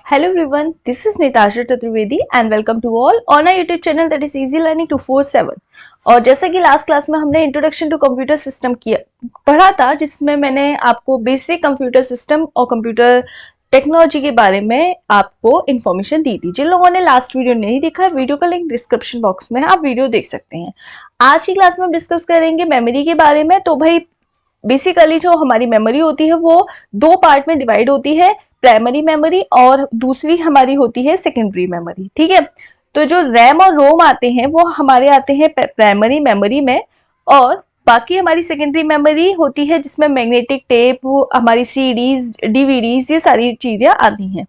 Hello everyone, this is Nitasha Chaturvedi and welcome to all on our YouTube channel that is Easy Learning 247। और जैसा कि last class में हमने introduction to computer system किया पढ़ा था, जिसमें मैंने आपको बेसिक कंप्यूटर सिस्टम और कंप्यूटर टेक्नोलॉजी के बारे में आपको इन्फॉर्मेशन दी थी। जिन लोगों ने लास्ट वीडियो नहीं देखा है, वीडियो का लिंक डिस्क्रिप्शन बॉक्स में है, आप वीडियो देख सकते हैं। आज की क्लास में हम डिस्कस करेंगे मेमोरी के बारे में। तो भाई बेसिकली जो हमारी मेमोरी होती है वो दो पार्ट में डिवाइड होती है, प्राइमरी मेमोरी और दूसरी हमारी होती है सेकेंडरी मेमोरी। ठीक है, तो जो रैम और रोम आते हैं वो हमारे आते हैं प्राइमरी मेमोरी में, और बाकी हमारी सेकेंडरी मेमोरी होती है जिसमें मैग्नेटिक टेप, हमारी सीडीज, डीवीडीज, ये सारी चीजें आती हैं।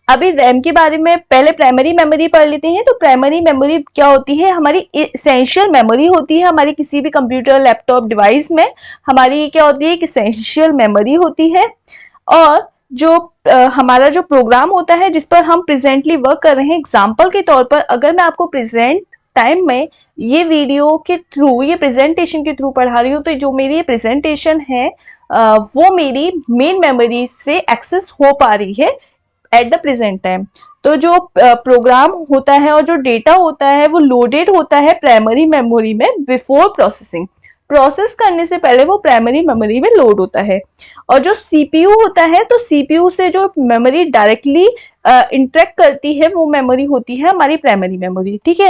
अभी रैम के बारे में पहले प्राइमरी मेमोरी पढ़ लेते हैं। तो प्राइमरी मेमोरी क्या होती है? हमारी एसेंशियल मेमोरी होती है। हमारी किसी भी कंप्यूटर, लैपटॉप डिवाइस में हमारी क्या होती है? एक एसेंशियल मेमोरी होती है। और जो हमारा जो प्रोग्राम होता है जिस पर हम प्रेजेंटली वर्क कर रहे हैं, एग्जाम्पल के तौर पर अगर मैं आपको प्रेजेंट टाइम में ये वीडियो के थ्रू, ये प्रेजेंटेशन के थ्रू पढ़ा रही हूँ, तो जो मेरी ये प्रेजेंटेशन है वो मेरी मेन मेमोरी से एक्सेस हो पा रही है एट द प्रेजेंट टाइम। तो जो प्रोग्राम होता है और जो डेटा होता है वो लोडेड होता है प्राइमरी मेमोरी में बिफोर प्रोसेसिंग। प्रोसेस करने से पहले वो प्राइमरी मेमोरी में लोड होता है। और जो सीपीयू होता है, तो सीपीयू से जो मेमोरी डायरेक्टली इंटरेक्ट करती है वो मेमोरी होती है हमारी प्राइमरी मेमोरी। ठीक है,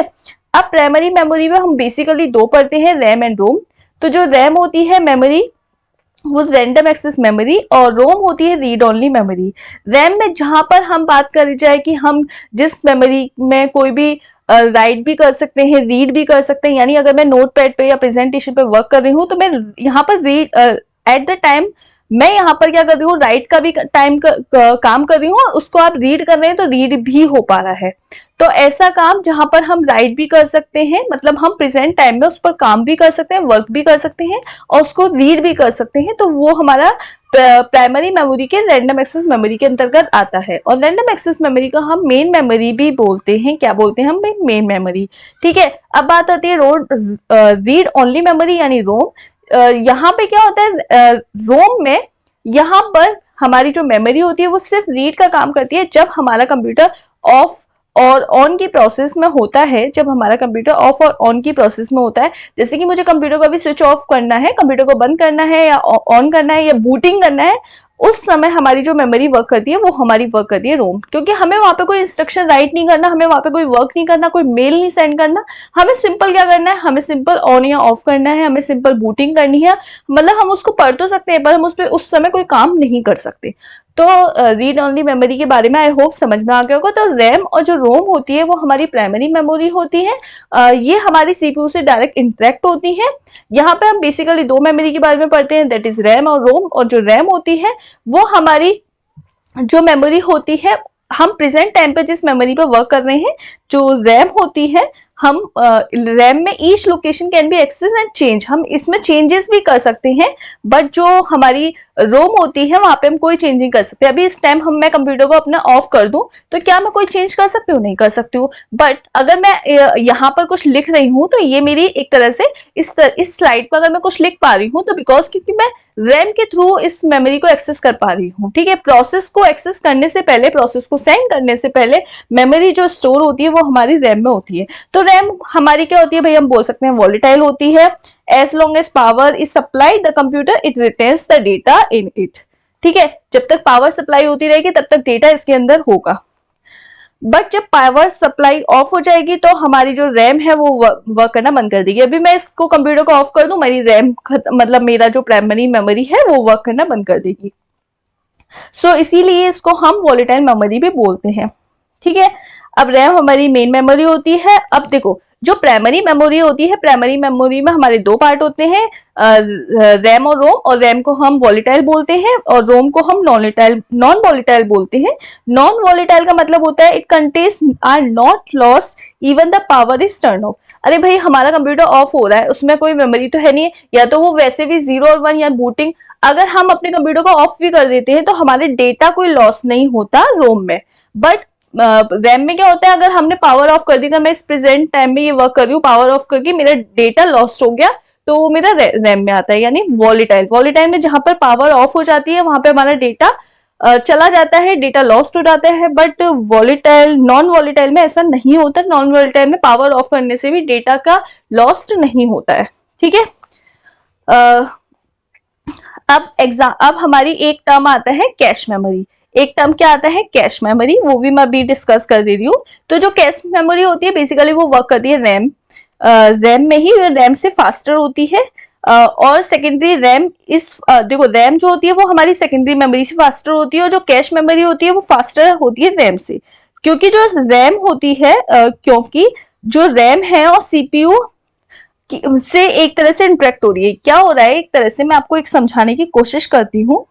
अब प्राइमरी मेमोरी में हम बेसिकली दो पढ़ते हैं, रैम एंड रोम। तो जो रैम होती है मेमोरी वो रैंडम एक्सेस मेमोरी, और रोम होती है रीड ओनली मेमोरी। रैम में जहां पर हम बात करी जाए कि हम जिस मेमोरी में कोई भी राइट भी कर सकते हैं, रीड भी कर सकते हैं, यानी अगर मैं नोट पैड पे या प्रेजेंटेशन पे वर्क कर रही हूँ तो मैं यहाँ पर रीड एट द टाइम मैं यहाँ पर क्या कर रही हूँ, राइट का भी टाइम काम कर रही हूँ, और उसको आप रीड कर रहे हैं तो रीड भी हो पा रहा है। तो ऐसा काम जहां पर हम राइट भी कर सकते हैं, मतलब हम प्रेजेंट टाइम में उस पर काम भी कर सकते हैं, वर्क भी कर सकते हैं और उसको रीड भी कर सकते हैं, तो वो हमारा प्राइमरी मेमोरी के रैंडम एक्सेस मेमोरी के अंतर्गत आता है। और रैंडम एक्सेस मेमोरी को हम मेन मेमोरी भी बोलते हैं। क्या बोलते हैं हम? Main memory. ठीक है, अब बात आती है रीड ओनली मेमोरी यानी रोम। यहाँ पे क्या होता है, रोम में यहाँ पर हमारी जो मेमोरी होती है वो सिर्फ रीड का काम करती है जब हमारा कंप्यूटर ऑफ और ऑन की प्रोसेस में होता है। जब हमारा कंप्यूटर ऑफ और ऑन की प्रोसेस में होता है, जैसे कि मुझे कंप्यूटर को अभी स्विच ऑफ करना है, कंप्यूटर को बंद करना है या ऑन करना है या बूटिंग करना है, उस समय हमारी जो मेमोरी वर्क करती है वो हमारी वर्क करती है रोम। क्योंकि हमें वहां पे कोई इंस्ट्रक्शन राइट नहीं करना, हमें वहां पे कोई वर्क नहीं करना, कोई मेल नहीं सेंड करना, हमें सिंपल क्या करना है, हमें सिंपल ऑन या ऑफ करना है, हमें सिंपल बूटिंग करनी है। मतलब हम उसको पढ़ तो सकते हैं पर हम उस पर उस समय कोई काम नहीं कर सकते। तो रीड ओनली मेमोरी के बारे में आई होप समझ में आ गया होगा। तो रैम और जो रोम होती है वो हमारी प्राइमरी मेमोरी होती है। ये हमारी सीपीयू से डायरेक्ट इंटरेक्ट होती है। यहाँ पे हम बेसिकली दो मेमोरी के बारे में पढ़ते हैं, दैट इज रैम और रोम। और जो रैम होती है वो हमारी जो मेमोरी होती है, हम प्रेजेंट टाइम पे जिस मेमोरी पे वर्क कर रहे हैं, जो रैम होती है, हम रैम में each location can be access and change, हम इसमें चेंजेस भी कर सकते हैं। बट जो हमारी रोम होती है वहां पे हम कोई चेंज नहीं कर सकते। अभी इस टाइम मैं कंप्यूटर को अपना ऑफ कर दूं तो क्या मैं कोई चेंज कर सकती हूँ? नहीं कर सकती हूँ। बट अगर मैं यहाँ पर कुछ लिख रही हूँ तो ये मेरी एक तरह से इस स्लाइड पर अगर मैं कुछ लिख पा रही हूँ तो बिकॉज क्योंकि मैं रैम के थ्रू इस मेमोरी को एक्सेस कर पा रही हूँ। ठीक है, प्रोसेस को एक्सेस करने से पहले, प्रोसेस को सेंड करने से पहले मेमोरी जो स्टोर होती है वो हमारी रैम में होती है। तो रैम हमारी क्या होती है भाई? हम बोल सकते हैं वॉलेटाइल होती है। As long as power is supplied the computer it retains the data in it. ठीक है, जब तक पावर सप्लाई होती रहेगी तब तक डेटा इसके अंदर होगा। बट जब पावर सप्लाई ऑफ हो जाएगी तो हमारी जो रैम है वो वर्क करना बंद कर देगी। अभी मैं इसको कंप्यूटर को ऑफ कर दूं, मेरी रैम मतलब मेरा जो प्राइमरी मेमोरी है वो वर्क करना बंद कर देगी। सो इसीलिए इसको हम वॉलेटाइल मेमोरी भी बोलते हैं। ठीक है, अब रैम हमारी मेन मेमोरी होती है। अब देखो, जो प्राइमरी मेमोरी होती है, प्राइमरी मेमोरी में हमारे दो पार्ट होते हैं, रैम और रोम। और रैम को हम वॉलेटाइल बोलते हैं और रोम को हम नॉन वॉलेटाइल बोलते हैं। नॉन वॉलेटाइल का मतलब होता है it contents are not lost even the power is turn off. अरे भाई, हमारा कंप्यूटर ऑफ हो रहा है, उसमें कोई मेमोरी तो है नहीं, या तो वो वैसे भी 0 और 1 या बूटिंग, अगर हम अपने कंप्यूटर को ऑफ भी कर देते हैं तो हमारे डेटा कोई लॉस नहीं होता रोम में। बट रैम में क्या होता है, अगर हमने पावर ऑफ कर दी, मैं इस प्रेजेंट टाइम में ये वर्क कर रही हूँ, पावर ऑफ करके मेरा डेटा लॉस्ट हो गया तो वो मेरा रैम में आता है, यानी वॉलेटाइल। वॉलेटाइल में जहां पर पावर ऑफ हो जाती है वहां पे हमारा डेटा चला जाता है, डेटा लॉस्ट हो जाता है। बट वॉलेटाइल, नॉन वॉलेटाइल में ऐसा नहीं होता। नॉन वॉलेटाइल में पावर ऑफ करने से भी डेटा का लॉस्ट नहीं होता है। ठीक है। अब हमारी एक टर्म आता है कैश मेमोरी। एक टर्म क्या आता है? Cache memory. वो भी मैं अभी डिस्कस कर दे रही हूँ। तो जो कैश मेमोरी होती है बेसिकली वो वर्क करती है रैम, रैम में ही, रैम से फास्टर होती है। और सेकेंडरी रैम देखो रैम जो होती है वो हमारी सेकेंडरी मेमोरी से फास्टर होती है, और जो कैश मेमोरी होती है वो फास्टर होती है रैम से। क्योंकि जो रैम होती है क्योंकि जो रैम है और सीपीयू से एक तरह से इंटरेक्ट हो रही है। क्या हो रहा है? एक तरह से मैं आपको एक समझाने की कोशिश करती हूँ।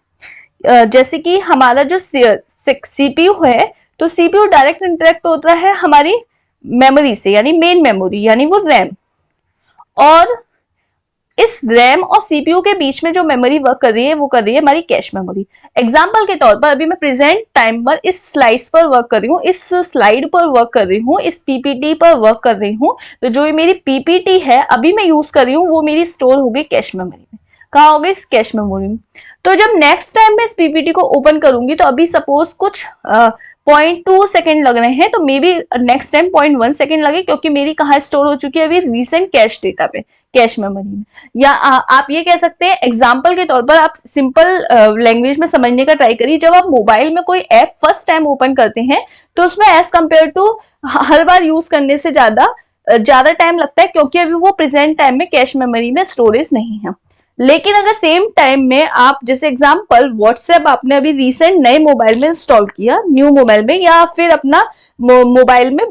जैसे कि हमारा जो सीपीयू है, तो सीपीयू डायरेक्ट इंटरेक्ट होता है हमारी मेमोरी से, यानी मेन मेमोरी, यानी वो रैम। और इस रैम और सीपीयू के बीच में जो मेमोरी वर्क कर रही है वो कर रही है हमारी कैश मेमोरी। एग्जांपल के तौर पर अभी मैं प्रेजेंट टाइम पर इस स्लाइड्स पर वर्क कर रही हूँ, इस स्लाइड पर वर्क कर रही हूँ, इस पीपीटी पर वर्क कर रही हूँ। तो जो मेरी पीपीटी है अभी मैं यूज कर रही हूँ वो मेरी स्टोर हो गई कैश मेमोरी में। कहाँ हो गई? इस कैश मेमोरी में। तो जब नेक्स्ट टाइम मैं इस पीपीटी को ओपन करूंगी, तो अभी सपोज कुछ 0.2 सेकेंड लग रहे हैं, तो may be next time 0.1 second लगे, क्योंकि मेरी कहाँ स्टोर हो चुकी है अभी? रीसेंट कैश डेटा पे, कैश मेमोरी में। या आप ये कह सकते हैं, एग्जाम्पल के तौर पर आप सिंपल लैंग्वेज में समझने का ट्राई करिए। जब आप मोबाइल में कोई ऐप फर्स्ट टाइम ओपन करते हैं तो उसमें एज कम्पेयर टू हर बार यूज करने से ज्यादा टाइम लगता है, क्योंकि अभी वो प्रेजेंट टाइम में कैश मेमोरी में स्टोरेज नहीं है। लेकिन अगर सेम टाइम में आप, जैसे एग्जांपल व्हाट्सएप आपने अभी रिसेंट नए मोबाइल में इंस्टॉल किया, न्यू मोबाइल में, या फिर अपना मोबाइल में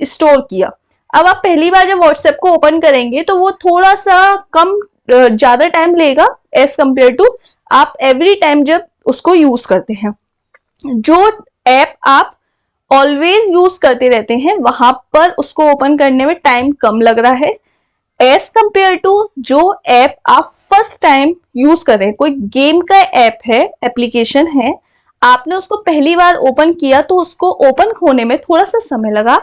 स्टोर किया। अब आप पहली बार जब व्हाट्सएप को ओपन करेंगे तो वो थोड़ा सा कम ज्यादा टाइम लेगा एज कम्पेयर टू आप एवरी टाइम जब उसको यूज करते हैं। जो ऐप आप ऑलवेज यूज करते रहते हैं वहां पर उसको ओपन करने में टाइम कम लग रहा है, एज कंपेयर टू जो ऐप आप फर्स्ट टाइम यूज कर रहे हैं। कोई गेम का ऐप है, एप्लीकेशन है, आपने उसको पहली बार ओपन किया तो उसको ओपन होने में थोड़ा सा समय लगा,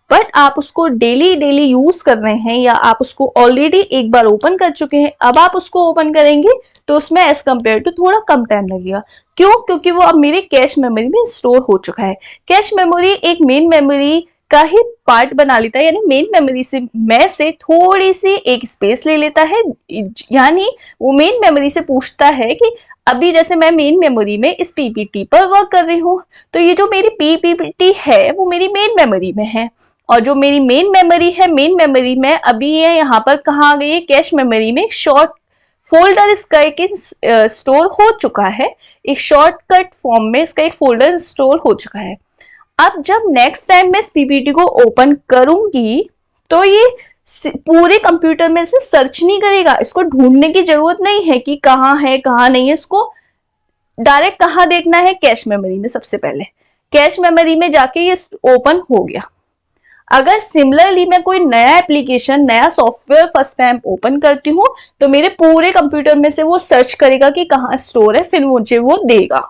बट आप उसको डेली डेली यूज कर रहे हैं, या आप उसको ऑलरेडी एक बार ओपन कर चुके हैं, अब आप उसको ओपन करेंगे तो उसमें एज कंपेयर टू थोड़ा कम टाइम लगेगा। क्यों? क्योंकि वो अब मेरे कैश मेमोरी में स्टोर हो चुका है। कैश मेमोरी एक मेन मेमोरी का ही पार्ट बना लेता है, यानी मेन मेमोरी से थोड़ी सी एक स्पेस ले लेता है। यानी वो मेन मेमोरी से पूछता है कि अभी जैसे मैं मेन मेमोरी में इस पीपीटी पर वर्क कर रही हूँ, तो ये जो मेरी पीपीटी है वो मेरी मेन मेमोरी में है, और जो मेरी मेन मेमोरी है, मेन मेमोरी में अभी ये यहाँ पर कहाँ आ गई है? कैश मेमोरी में शॉर्ट फोल्डर इसका एक स्टोर हो चुका है, एक शॉर्टकट फॉर्म में इसका एक फोल्डर स्टोर हो चुका है। अब जब नेक्स्ट टाइम मैं इस पीपीटी को ओपन करूंगी तो ये पूरे कंप्यूटर में से सर्च नहीं करेगा, इसको ढूंढने की जरूरत नहीं है कि कहाँ है कहाँ नहीं है। इसको डायरेक्ट कहाँ देखना है? कैश मेमोरी में। सबसे पहले कैश मेमोरी में जाके ये ओपन हो गया। अगर सिमिलरली मैं कोई नया एप्लीकेशन, नया सॉफ्टवेयर फर्स्ट टाइम ओपन करती हूँ तो मेरे पूरे कंप्यूटर में से वो सर्च करेगा कि कहाँ स्टोर है, फिर मुझे वो देगा।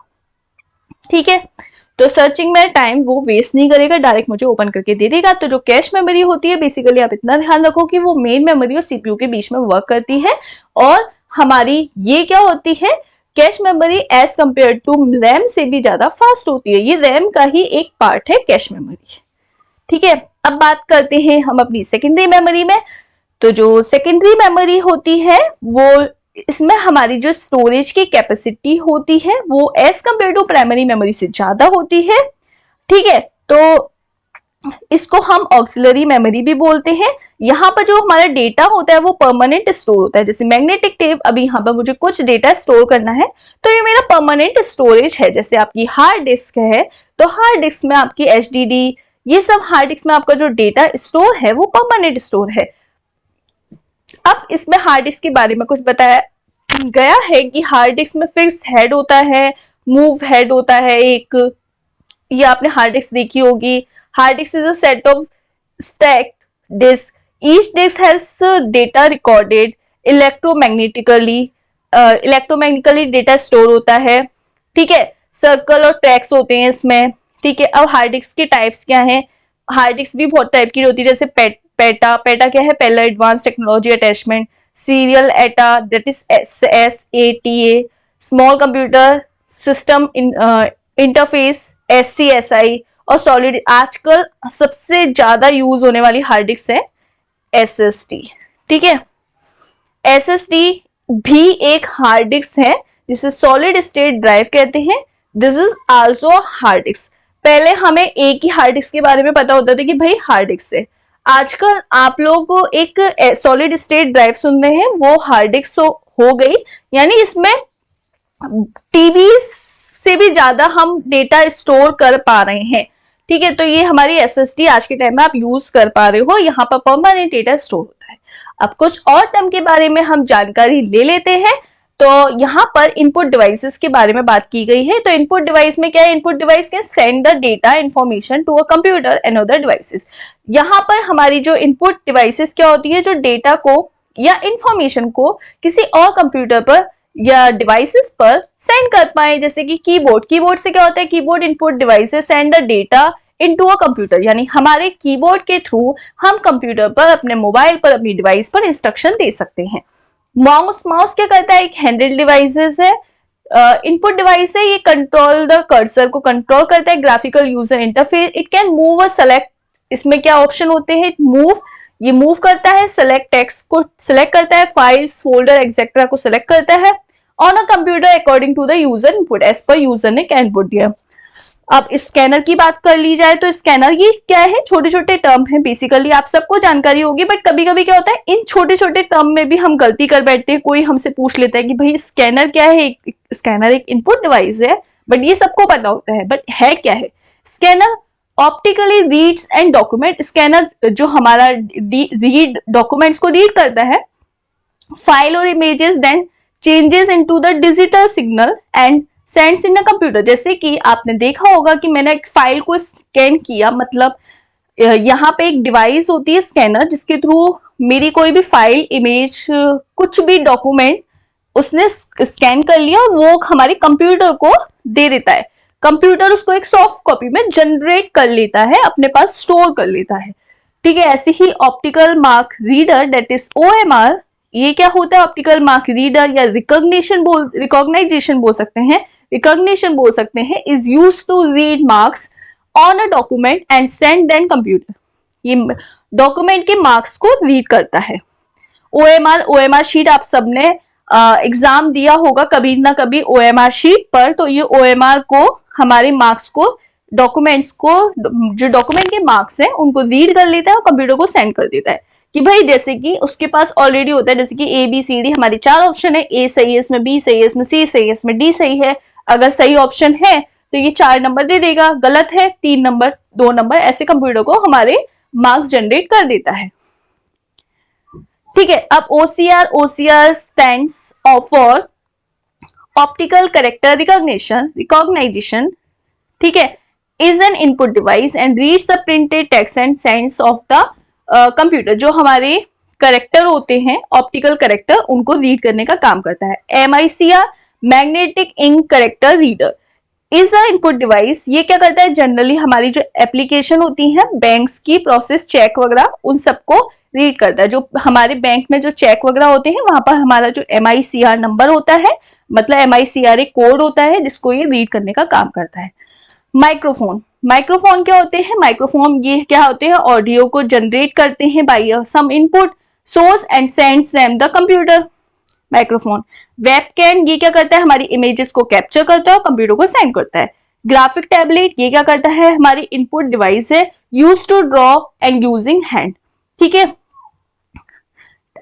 ठीक है, तो सर्चिंग में टाइम वो वेस्ट नहीं करेगा, डायरेक्ट मुझे ओपन करके दे देगा। तो जो कैश मेमोरी होती है बेसिकली आप इतना ध्यान रखो कि वो मेन मेमोरी और सीपीयू के बीच में वर्क करती है, और हमारी ये क्या होती है? Cache memory as compare to RAM से भी ज्यादा फास्ट होती है। ये रैम का ही एक पार्ट है कैश मेमोरी। ठीक है, अब बात करते हैं हम अपनी सेकेंडरी मेमोरी में। तो जो सेकेंडरी मेमोरी होती है वो, इसमें हमारी जो स्टोरेज की कैपेसिटी होती है वो as compare to primary memory से ज्यादा होती है। ठीक है, तो इसको हम ऑक्सिलरी मेमोरी भी बोलते हैं। यहाँ पर जो हमारा डेटा होता है वो परमानेंट स्टोर होता है। जैसे मैग्नेटिक टेप, अभी यहाँ पर मुझे कुछ डेटा स्टोर करना है तो ये मेरा परमानेंट स्टोरेज है। जैसे आपकी हार्ड डिस्क है तो हार्ड डिस्क में आपकी HDD, ये सब हार्ड डिस्क में आपका जो डेटा स्टोर है वो परमानेंट स्टोर है। अब इसमें हार्ड डिस्क के बारे में कुछ बताया गया है कि हार्ड डिस्क में फिक्स्ड हेड होता है, मूव हेड होता है एक, ये आपने हार्ड डिस्क देखी होगी। Hard disk is a set of stacked disk, each disk has data recorded electromagnetically data store होता है। ठीक है, सर्कल और ट्रैक्स होते हैं इसमें। ठीक है, अब हार्ड डिस्क के टाइप्स क्या हैं? हार्ड डिस्क भी बहुत टाइप की होती है, जैसे पेटा क्या है? पहला advance technology attachment. Serial Etah, that is SATA, small computer system interface, SCSI और सॉलिड। आजकल सबसे ज्यादा यूज होने वाली हार्ड डिस्क है SSD। ठीक है, SSD भी एक हार्ड डिस्क है जिसे सॉलिड स्टेट ड्राइव कहते हैं। This is also hard disk. पहले हमें एक ही हार्ड डिस्क के बारे में पता होता था कि भाई हार्ड डिस्क है। आजकल आप लोग को एक सॉलिड स्टेट ड्राइव सुन रहे हैं, वो हार्ड डिस्क हो गई, यानी इसमें टीबी से भी ज्यादा हम डेटा स्टोर कर पा रहे हैं। ठीक है, तो ये हमारी SSD आज के टाइम में आप यूज कर पा रहे हो, यहाँ पर परमानेंट डेटा स्टोर होता है। अब कुछ और टर्म के बारे में हम जानकारी ले लेते हैं। तो यहाँ पर इनपुट डिवाइसेस के बारे में बात की गई है। तो इनपुट डिवाइस में क्या है? Input device can send the data information to a computer and other devices. यहाँ पर हमारी जो इनपुट डिवाइसेस क्या होती है, जो डेटा को या इंफॉर्मेशन को किसी और कंप्यूटर पर या डिवाइसेस पर सेंड कर पाए। जैसे कि कीबोर्ड, कीबोर्ड से क्या होता है? Keyboard input devices send the data into a computer, यानी हमारे कीबोर्ड के थ्रू हम कंप्यूटर पर, अपने मोबाइल पर, अपनी डिवाइस पर इंस्ट्रक्शन दे सकते हैं। माउस, माउस क्या करता है? एक हैंडल डिवाइसेस है, इनपुट डिवाइस है, ये कंट्रोल द कर्सर को कंट्रोल करता है। Graphical user interface, it can move a select, इसमें क्या ऑप्शन होते हैं? मूव, ये मूव करता है, सेलेक्ट टेक्स्ट को सिलेक्ट करता है, फाइल्स, फोल्डर एक्सेट्रा को सिलेक्ट करता है on a computer according to the user input, as per user ने क्या इनपुट दिया। अब स्कैनर की बात कर ली जाए तो स्कैनर ये क्या है? छोटे छोटे टर्म है, बेसिकली आप सबको जानकारी होगी, बट कभी कभी क्या होता है, इन छोटे छोटे टर्म में भी हम गलती कर बैठते हैं। कोई हमसे पूछ लेता है कि भाई स्कैनर क्या है? स्कैनर एक इनपुट डिवाइस है, बट ये सबको पता होता है, बट है क्या है scanner? Optically reads and document. Scanner जो हमारा रीड डॉक्यूमेंट्स को रीड करता है, फाइल और images, then changes into the digital signal and sends in a computer. जैसे कि आपने देखा होगा कि मैंने एक फाइल को स्कैन किया, मतलब यहाँ पे एक डिवाइस होती है स्कैनर, जिसके थ्रू मेरी कोई भी फाइल, इमेज, कुछ भी डॉक्यूमेंट उसने स्कैन कर लिया और वो हमारे कंप्यूटर को दे देता है। कंप्यूटर उसको एक सॉफ्ट कॉपी में जनरेट कर लेता है, अपने पास स्टोर कर लेता है। ठीक है, ऐसे ही optical mark reader, that is OMR, ये क्या होता है? ऑप्टिकल मार्क रीडर या रिकॉग्नाइजेशन बोल सकते हैं, रिकॉग्निशन बोल सकते हैं, is use to read marks on a document and send then computer. ये डॉक्यूमेंट के मार्क्स को रीड करता है। OMR शीट आप सबने एग्जाम दिया होगा कभी ना कभी OMR शीट पर। तो ये OMR को, हमारे मार्क्स को, डॉक्यूमेंट्स को, जो डॉक्यूमेंट के मार्क्स हैं उनको रीड कर लेता है और कंप्यूटर को सेंड कर देता है। कि भाई जैसे कि उसके पास ऑलरेडी होता है, जैसे कि ABCD हमारे 4 ऑप्शन है, A सही है, इसमें B सही है, इसमें C सही है, इसमें D सही है। अगर सही ऑप्शन है तो ये 4 नंबर दे देगा, गलत है 3 नंबर, 2 नंबर, ऐसे कंप्यूटर को हमारे मार्क्स जनरेट कर देता है। ठीक है, अब OCR stands for optical character recognition. ठीक है, is an input device and reads the printed text and science of the computer. जो हमारे करेक्टर होते हैं, ऑप्टिकल करेक्टर, उनको रीड करने का काम करता है। MICR, magnetic ink character reader, is a input device. ये क्या करता है? जनरली हमारी जो एप्लीकेशन होती है, बैंक्स की प्रोसेस, चेक वगैरह, उन सबको रीड करता है। जो हमारे बैंक में जो चेक वगैरह होते हैं, वहां पर हमारा जो MICR नंबर होता है, मतलब MICR एक कोड होता है जिसको ये रीड करने का काम करता है। माइक्रोफोन, माइक्रोफोन क्या होते हैं? माइक्रोफोन ये क्या होते हैं? ऑडियो को जनरेट करते हैं by some input source and sends them the computer. Microphone. Webcam, ये क्या करता है? हमारी इमेजेस को कैप्चर करता है और कंप्यूटर को सेंड करता है। ग्राफिक टैबलेट, ये क्या करता है? हमारी इनपुट डिवाइस है, use to draw and using hand. ठीक है,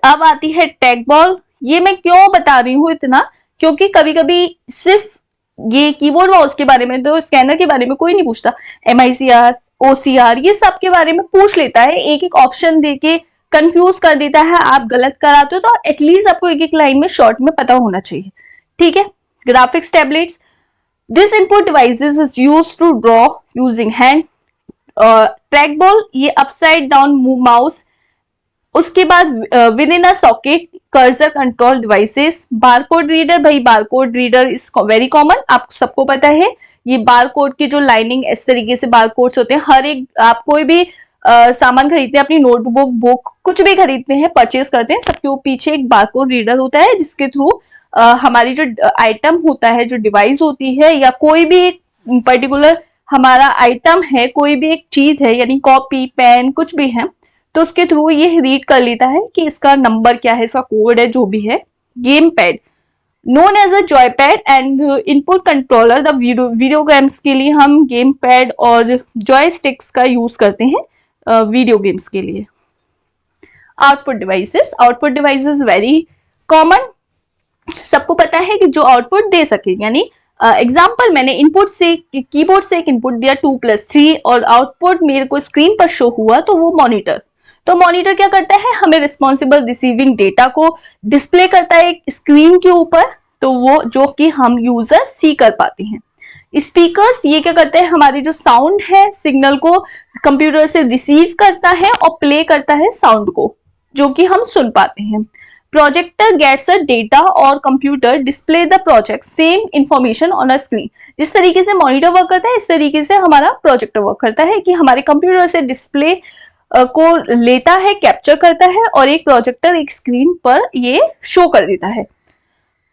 अब आती है टैग बॉल। ये मैं क्यों बता रही हूं इतना? क्योंकि कभी कभी सिर्फ ये कीबोर्ड माउस के बारे में, तो स्कैनर के बारे में कोई नहीं पूछता। MICR, OCR, ये सब के बारे में पूछ लेता है, एक एक ऑप्शन देके कंफ्यूज कर देता है। आप गलत कराते हो तो एटलीस्ट आपको एक एक लाइन में शॉर्ट में पता होना चाहिए। ठीक है, graphics tablets, this input devices is used to draw using hand. Track ball, ये अपसाइड डाउन माउस। उसके बाद with in a socket cursor control devices. Barcode reader, भाई barcode reader is very common, आप सबको पता है। ये बारकोड की जो लाइनिंग इस तरीके से बारकोड्स होते हैं, हर एक, आप कोई भी सामान खरीदते हैं, अपनी नोटबुक, बुक, कुछ भी खरीदते हैं, परचेज करते हैं, सबके पीछे एक बारकोड रीडर होता है, जिसके थ्रू हमारी जो आइटम होता है, जो डिवाइस होती है, या कोई भी पर्टिकुलर हमारा आइटम है, कोई भी एक चीज है यानी कॉपी पेन कुछ भी है, तो उसके थ्रू ये रीड कर लेता है कि इसका नंबर क्या है, इसका कोड है, जो भी है। Game pad known as a joypad and input controller, the video games के लिए हम गेम पैड और जॉयस्टिक्स का यूज करते हैं वीडियो गेम्स के लिए। आउटपुट डिवाइसेस वेरी कॉमन, सबको पता है कि जो आउटपुट दे सके, यानी एग्जाम्पल मैंने इनपुट से कीबोर्ड से एक इनपुट दिया 2+3 और आउटपुट मेरे को स्क्रीन पर शो हुआ, तो वो मॉनिटर। तो मॉनिटर क्या करता है, हमें रिस्पॉन्सिबल रिसीविंग डेटा को डिस्प्ले करता है एक स्क्रीन के ऊपर, तो वो जो कि हम यूजर सी कर पाते हैं। स्पीकर्स ये क्या करते हैं, हमारी जो साउंड है सिग्नल को कंप्यूटर से रिसीव करता है और प्ले करता है साउंड को, जो कि हम सुन पाते हैं। प्रोजेक्टर गेट्स अ डेटा और computer display the project same information on a screen. जिस तरीके से मॉनिटर वर्क करता है, इस तरीके से हमारा प्रोजेक्टर वर्क करता है कि हमारे कंप्यूटर से डिस्प्ले को लेता है, कैप्चर करता है और एक प्रोजेक्टर एक स्क्रीन पर ये शो कर देता है।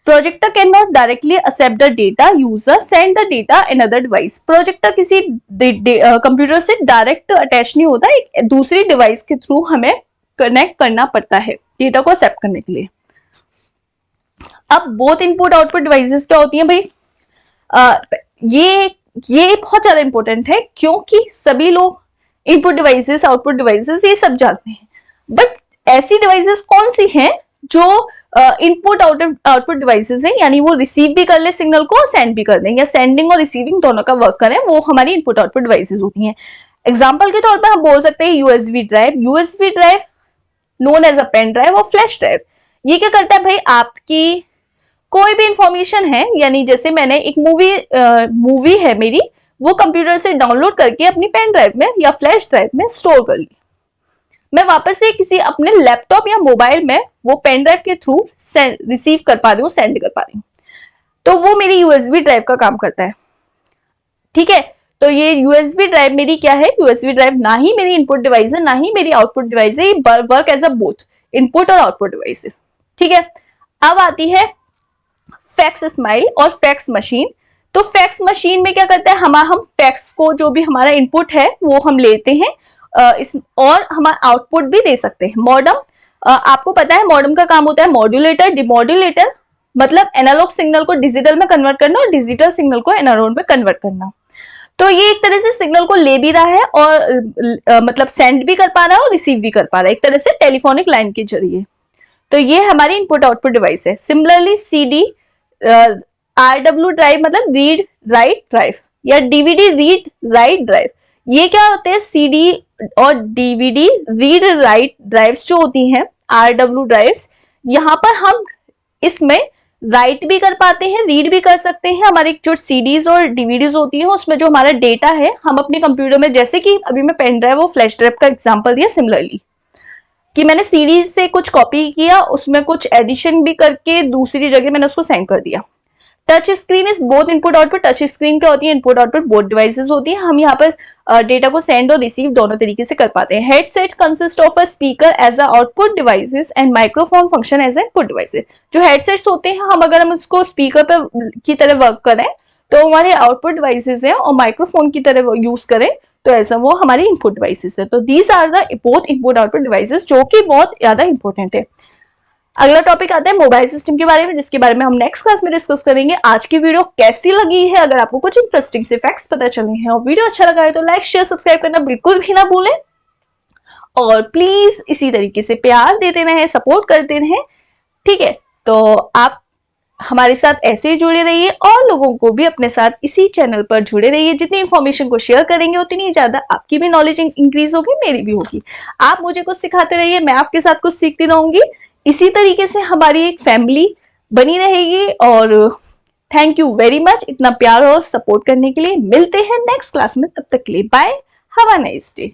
Projector can not directly accept the data, user send the data in other device. Projector किसी कंप्यूटर से डायरेक्ट अटैच नहीं होता, एक दूसरी डिवाइस के थ्रू हमें कनेक्ट करना पड़ता है डेटा को एक्सेप्ट करने के लिए। अब बोथ इनपुट आउटपुट डिवाइसेस क्या होती हैं भाई, ये बहुत ज्यादा इंपॉर्टेंट है क्योंकि सभी लोग इनपुट डिवाइसेस आउटपुट डिवाइसेस ये सब जानते हैं, बट ऐसी डिवाइसेस कौन सी हैं जो इनपुट आउटपुट डिवाइसेस हैं, यानी वो रिसीव भी कर ले सिग्नल को, सेंड भी कर दें, या सेंडिंग और रिसीविंग दोनों का वर्क करें, वो हमारी इनपुट आउटपुट डिवाइसेस होती हैं। एग्जाम्पल के तौर पर हम बोल सकते हैं USB drive known as a pen drive और फ्लैश ड्राइव। ये क्या करता है भाई, आपकी कोई भी इंफॉर्मेशन है, यानी जैसे मैंने एक मूवी है मेरी, वो कंप्यूटर से डाउनलोड करके अपनी पेन ड्राइव में या फ्लैश ड्राइव में स्टोर कर ली, मैं वापस से किसी अपने लैपटॉप या मोबाइल में वो पेन ड्राइव के थ्रू रिसीव कर पा रही हूँ, सेंड कर पा रही हूँ, तो वो मेरी यूएसबी ड्राइव का काम करता है। ठीक है, तो ये यूएसबी ड्राइव मेरी क्या है, यूएसबी ड्राइव ना ही मेरी इनपुट डिवाइस है ना ही मेरी आउटपुट डिवाइस है, ये work as a both input और आउटपुट डिवाइसेस। ठीक है, अब आती है फैक्स स्माइल और फैक्स मशीन। तो फैक्स मशीन में क्या करता है, हम फैक्स को, जो भी हमारा इनपुट है वो हम लेते हैं और हमारा आउटपुट भी दे सकते हैं। मॉडम, आपको पता है मॉडम का काम होता है मॉड्यूलेटर डिमॉड्यूलेटर, मतलब एनालॉग सिग्नल को डिजिटल में कन्वर्ट करना और डिजिटल सिग्नल को एनालॉग में कन्वर्ट करना। तो ये एक तरह से सिग्नल को ले भी रहा है और मतलब सेंड भी कर पा रहा है और रिसीव भी कर पा रहा है, एक तरह से टेलीफोनिक लाइन के जरिए। तो ये हमारी इनपुट आउटपुट डिवाइस है। सिमिलरली CD RW ड्राइव मतलब रीड राइट ड्राइव, या DVD रीड राइट ड्राइव, ये क्या होते हैं, CD और DVD रीड राइट ड्राइव्स जो होती हैं RW ड्राइव्स, यहाँ पर हम इसमें राइट भी कर पाते हैं, रीड भी कर सकते हैं। हमारी जो CDs और DVDs होती हैं उसमें जो हमारा डेटा है हम अपने कंप्यूटर में, जैसे कि अभी मैं पेन ड्राइव और फ्लैश ड्राइव का एग्जांपल दिया, सिमिलरली कि मैंने CD से कुछ कॉपी किया, उसमें कुछ एडिशन भी करके दूसरी जगह मैंने उसको सेंड कर दिया। Touch screen is both input output. Touch screen क्या होती है, इनपुट आउटपुट बोथ डिवाइसेस होती है, हम यहाँ पर डेटा को सेंड और रिसीव दोनों तरीके से कर पाते हैं। Headset consist of a speaker as a output devices and microphone function as a input devices. जो हेडसेट्स होते हैं, अगर हम उसको स्पीकर पर की तरह वर्क करें तो हमारे आउटपुट डिवाइसेस हैं, और माइक्रोफोन की तरह यूज करें तो ऐसा वो हमारी इनपुट डिवाइसेस है। तो these are the both input output devices, जो कि बहुत ज्यादा इंपॉर्टेंट है। अगला टॉपिक आता है मोबाइल सिस्टम के बारे में, जिसके बारे में हम नेक्स्ट क्लास में डिस्कस करेंगे। आज की वीडियो कैसी लगी है, अगर आपको कुछ इंटरेस्टिंग से फैक्ट्स पता चले हैं और वीडियो अच्छा लगा है तो लाइक शेयर सब्सक्राइब करना बिल्कुल भी ना भूलें, और प्लीज इसी तरीके से प्यार देते रहें, सपोर्ट करते रहें। ठीक है, तो आप हमारे साथ ऐसे ही जुड़े रहिए और लोगों को भी अपने साथ इसी चैनल पर जुड़े रहिए। जितनी इंफॉर्मेशन को शेयर करेंगे उतनी ज्यादा आपकी भी नॉलेज इंक्रीज होगी, मेरी भी होगी। आप मुझे कुछ सिखाते रहिए, मैं आपके साथ कुछ सीखती रहूंगी। इसी तरीके से हमारी एक फैमिली बनी रहेगी। और थैंक यू वेरी मच इतना प्यार और सपोर्ट करने के लिए। मिलते हैं नेक्स्ट क्लास में, तब तक के लिए bye, have a nice day.